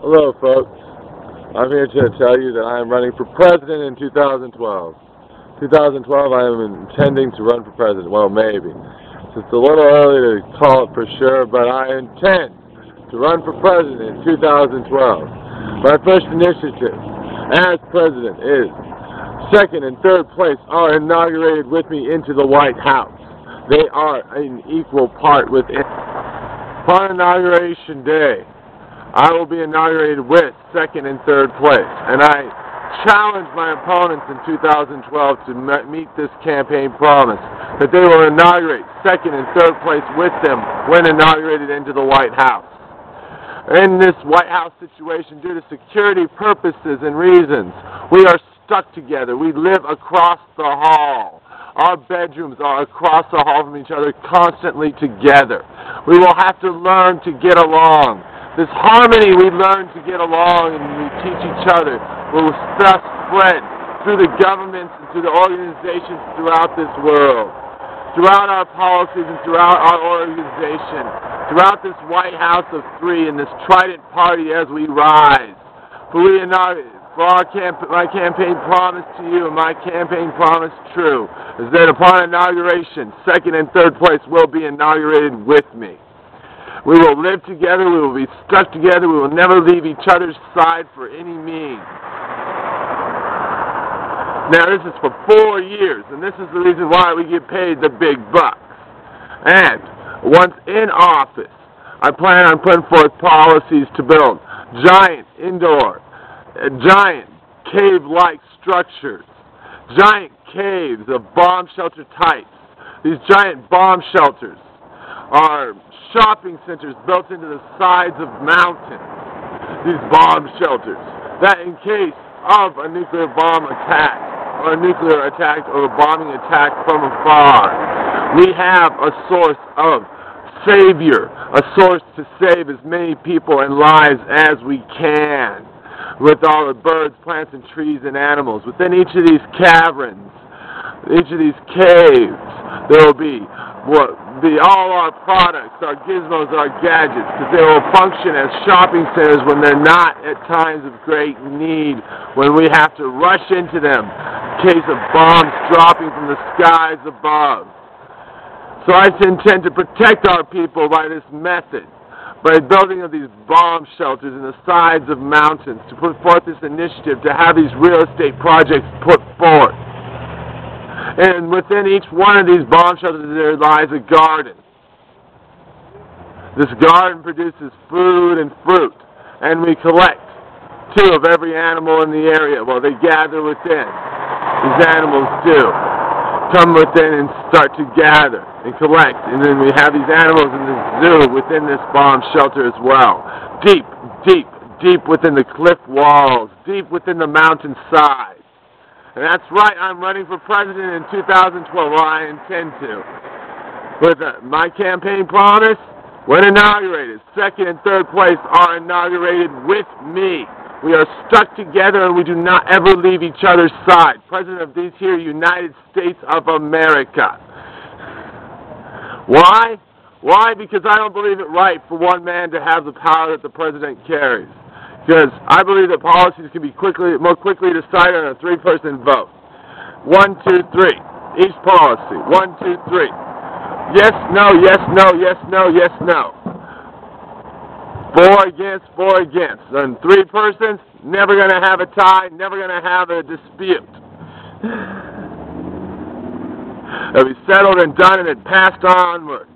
Hello, folks. I'm here to tell you that I am running for president in 2012. 2012, I am intending to run for president. Well, maybe. It's a little early to call it for sure, but I intend to run for president in 2012. My first initiative as president is second and third place are inaugurated with me into the White House. They are an equal part within. Upon inauguration day, I will be inaugurated with second and third place, and I challenge my opponents in 2012 to meet this campaign promise that they will inaugurate second and third place with them when inaugurated into the White House. In this White House situation, due to security purposes and reasons, we are stuck together. We live across the hall. Our bedrooms are across the hall from each other, constantly together. We will have to learn to get along. This harmony we learn to get along and we teach each other will thus spread through the governments and through the organizations throughout this world, throughout our policies and throughout our organization, throughout this White House of three and this Trident party as we rise. My campaign promise to you and my campaign promise true is that upon inauguration, second and third place will be inaugurated with me. We will live together, we will be stuck together, we will never leave each other's side for any means. Now this is for 4 years, and this is the reason why we get paid the big bucks. And once in office, I plan on putting forth policies to build giant indoor, giant cave-like structures, giant caves of bomb shelter types. These giant bomb shelters are shopping centers built into the sides of mountains, these bomb shelters, that in case of a nuclear bomb attack, or a nuclear attack, or a bombing attack from afar, we have a source of savior, a source to save as many people and lives as we can, with all the birds, plants, and trees and animals. Within each of these caverns, each of these caves, there will be all our products, our gizmos, our gadgets, because they will function as shopping centers when they're not at times of great need, when we have to rush into them in case of bombs dropping from the skies above. So I intend to protect our people by this method, by building of these bomb shelters in the sides of mountains, to put forth this initiative to have these real estate projects put forth. And within each one of these bomb shelters there lies a garden. This garden produces food and fruit, and we collect 2 of every animal in the area. Well, they gather within. These animals do come within and start to gather and collect, and then we have these animals in this zoo within this bomb shelter as well. Deep, deep, deep within the cliff walls, deep within the mountainside. And that's right, I'm running for president in 2012. Well, I intend to. With my campaign promise, when inaugurated, second and third place are inaugurated with me. We are stuck together and we do not ever leave each other's side. President of these here United States of America. Why? Why? Because I don't believe it right for one man to have the power that the president carries. Because I believe that policies can be more quickly decided on a 3-person vote. 1, 2, 3. Each policy. 1, 2, 3. Yes, no, yes, no, yes, no, yes, no. 4 against, 4 against. And 3 persons, never going to have a tie, never going to have a dispute. It'll be settled and done and it passed onward.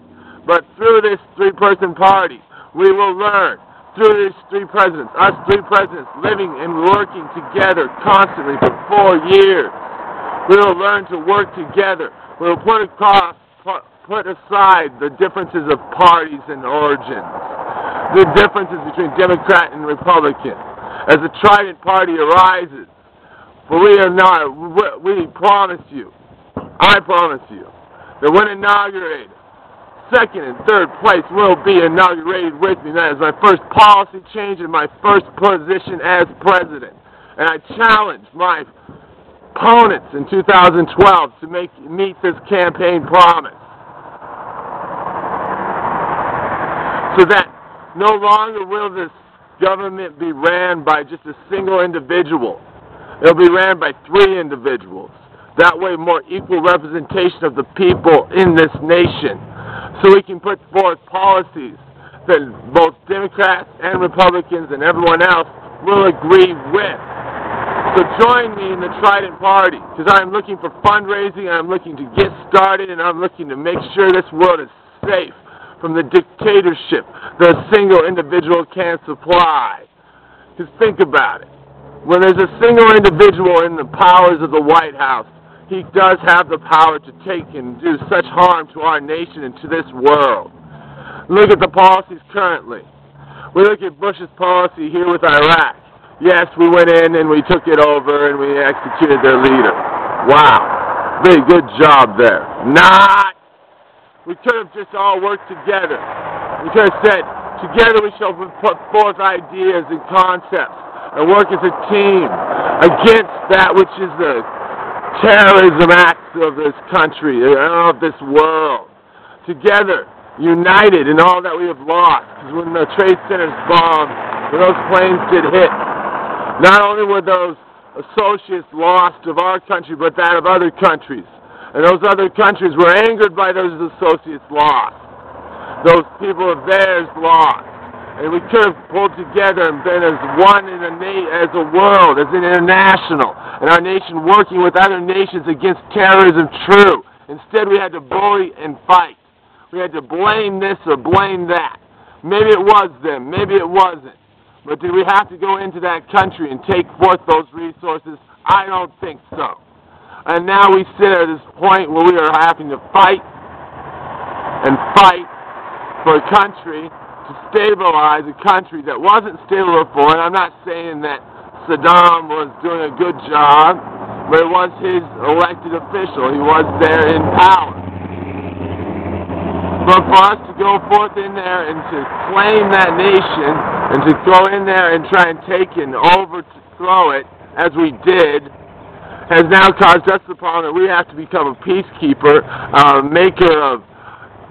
But through this 3-person party, we will learn. Through these 3 presidents, us 3 presidents living and working together constantly for 4 years, we will learn to work together. We will put aside the differences of parties and origins, the differences between Democrat and Republican. As the Trident party arises, for we promise you, I promise you, that when inaugurated, second and third place will be inaugurated with me. That is my first policy change and my first position as president. And I challenge my opponents in 2012 to meet this campaign promise. So that no longer will this government be ran by just a single individual. It'll be ran by 3 individuals. That way, more equal representation of the people in this nation. So we can put forth policies that both Democrats and Republicans and everyone else will agree with. So join me in the Trident Party, because I'm looking for fundraising, I'm looking to get started, and I'm looking to make sure this world is safe from the dictatorship that a single individual can supply. Because think about it. When there's a single individual in the powers of the White House, he does have the power to take and do such harm to our nation and to this world. Look at the policies currently. We look at Bush's policy here with Iraq. Yes, we went in and we took it over and we executed their leader. Wow. Very good job there. Not. We could have just all worked together. We could have said, together we shall put forth ideas and concepts and work as a team against that which is the terrorism acts of this country, of this world. Together, united in all that we have lost. Because when the Trade Centers bombed, when those planes did hit, not only were those associates lost of our country, but that of other countries. And those other countries were angered by those associates lost. Those people of theirs lost. And we could have pulled together and been as one in as a world, as an international, and our nation working with other nations against terrorism true. Instead, we had to bully and fight. We had to blame this or blame that. Maybe it was them, maybe it wasn't. But did we have to go into that country and take forth those resources? I don't think so. And now we sit at this point where we are having to fight and fight for a country to stabilize a country that wasn't stable before. And I'm not saying that Saddam was doing a good job, but it was his elected official. He was there in power. But for us to go forth in there and to claim that nation and to go in there and try and take and overthrow it, as we did, has now caused us the problem that we have to become a peacekeeper, maker of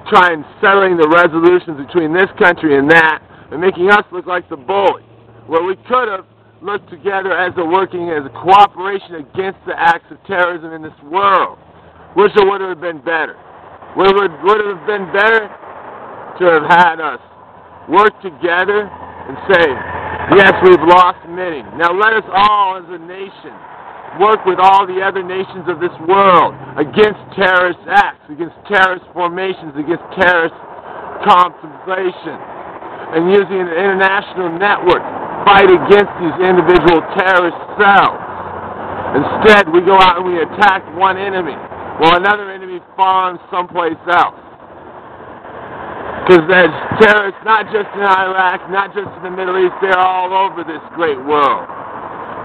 trying settling the resolutions between this country and that, and making us look like the bully. Where we could have looked together as a working as a cooperation against the acts of terrorism in this world. Which would have been better. Would it have been better to have had us work together and say, yes, we've lost many. Now let us all as a nation work with all the other nations of this world against terrorist acts, against terrorist formations, against terrorist contemplation, and using an international network fight against these individual terrorist cells. Instead, we go out and we attack one enemy, while another enemy farms someplace else. Because there's terrorists not just in Iraq, not just in the Middle East, they're all over this great world.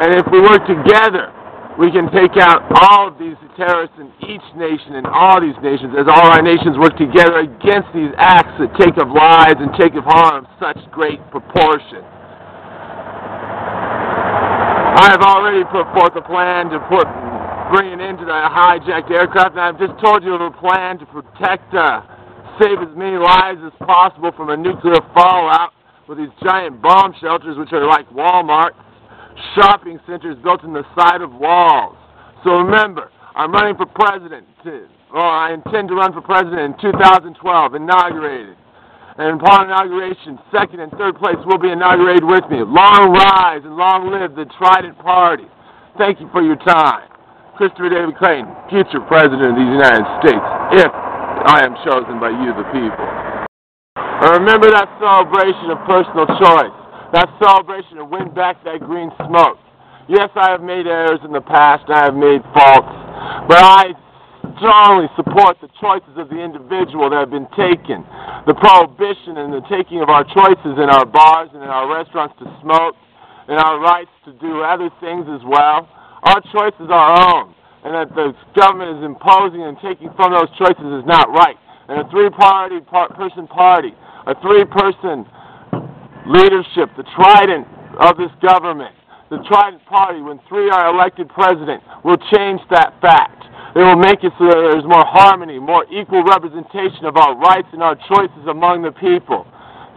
And if we work together, we can take out all of these terrorists in each nation and all these nations, as all our nations work together against these acts that take of lives and take of harm of such great proportion. I have already put forth a plan to bring an end to the hijacked aircraft, and I've just told you of a plan to protect, save as many lives as possible from a nuclear fallout with these giant bomb shelters, which are like Walmart shopping centers built in the side of walls. So remember, I'm running for president. I intend to run for president in 2012, inaugurated. And upon inauguration, second and third place will be inaugurated with me. Long rise and long live the Trident Party. Thank you for your time. Christopher David Clayton, future president of the United States, if I am chosen by you, the people. And remember that celebration of personal choice. That celebration to win back that green smoke. Yes, I have made errors in the past, and I have made faults, but I strongly support the choices of the individual that have been taken. The prohibition and the taking of our choices in our bars and in our restaurants to smoke, and our rights to do other things as well. Our choices are our own, and that the government is imposing and taking from those choices is not right. And a three-person party, a three-person leadership, the Trident of this government, the Trident Party, when 3 are elected president, will change that fact. It will make it so that there's more harmony, more equal representation of our rights and our choices among the people.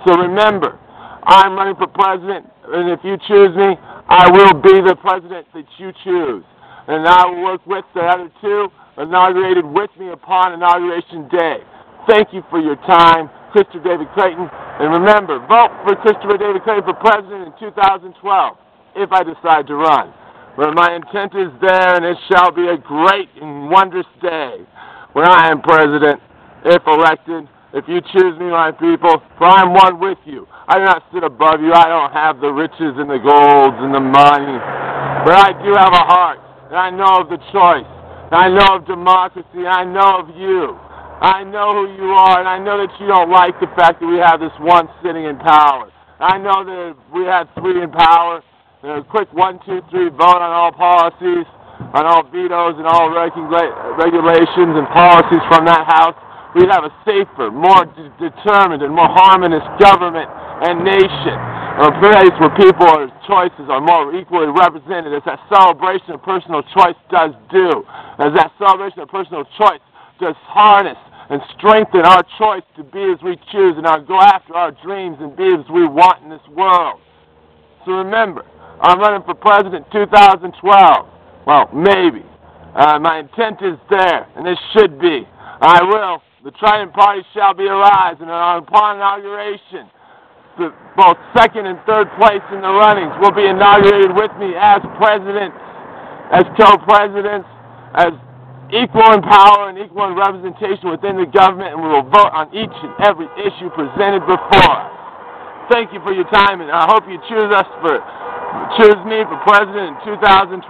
So remember, I'm running for president, and if you choose me, I will be the president that you choose. And I will work with the other two inaugurated with me upon Inauguration Day. Thank you for your time, Christopher David Clayton. And remember, vote for Christopher David Clayton for president in 2012, if I decide to run. But my intent is there, and it shall be a great and wondrous day when I am president, if elected. If you choose me, my people, for I am one with you. I do not sit above you. I don't have the riches and the golds and the money. But I do have a heart, and I know of the choice. And I know of democracy. And I know of you. I know who you are, and I know that you don't like the fact that we have this one sitting in power. I know that if we had three in power, a quick 1, 2, 3 vote on all policies, on all vetoes and all regulations and policies from that House, we'd have a safer, more determined, and more harmonious government and nation. A place where people's choices are more equally represented, as that celebration of personal choice does do. As that celebration of personal choice does harness and strengthen our choice to be as we choose and go after our dreams and be as we want in this world. So remember, I'm running for president 2012. Well, maybe. My intent is there, and it should be. I will. The Trident party shall be arise, and upon inauguration, both second and third place in the runnings will be inaugurated with me as presidents, as co-presidents, as equal in power and equal in representation within the government, and we will vote on each and every issue presented before us. Thank you for your time, and I hope you choose me for president in 2012.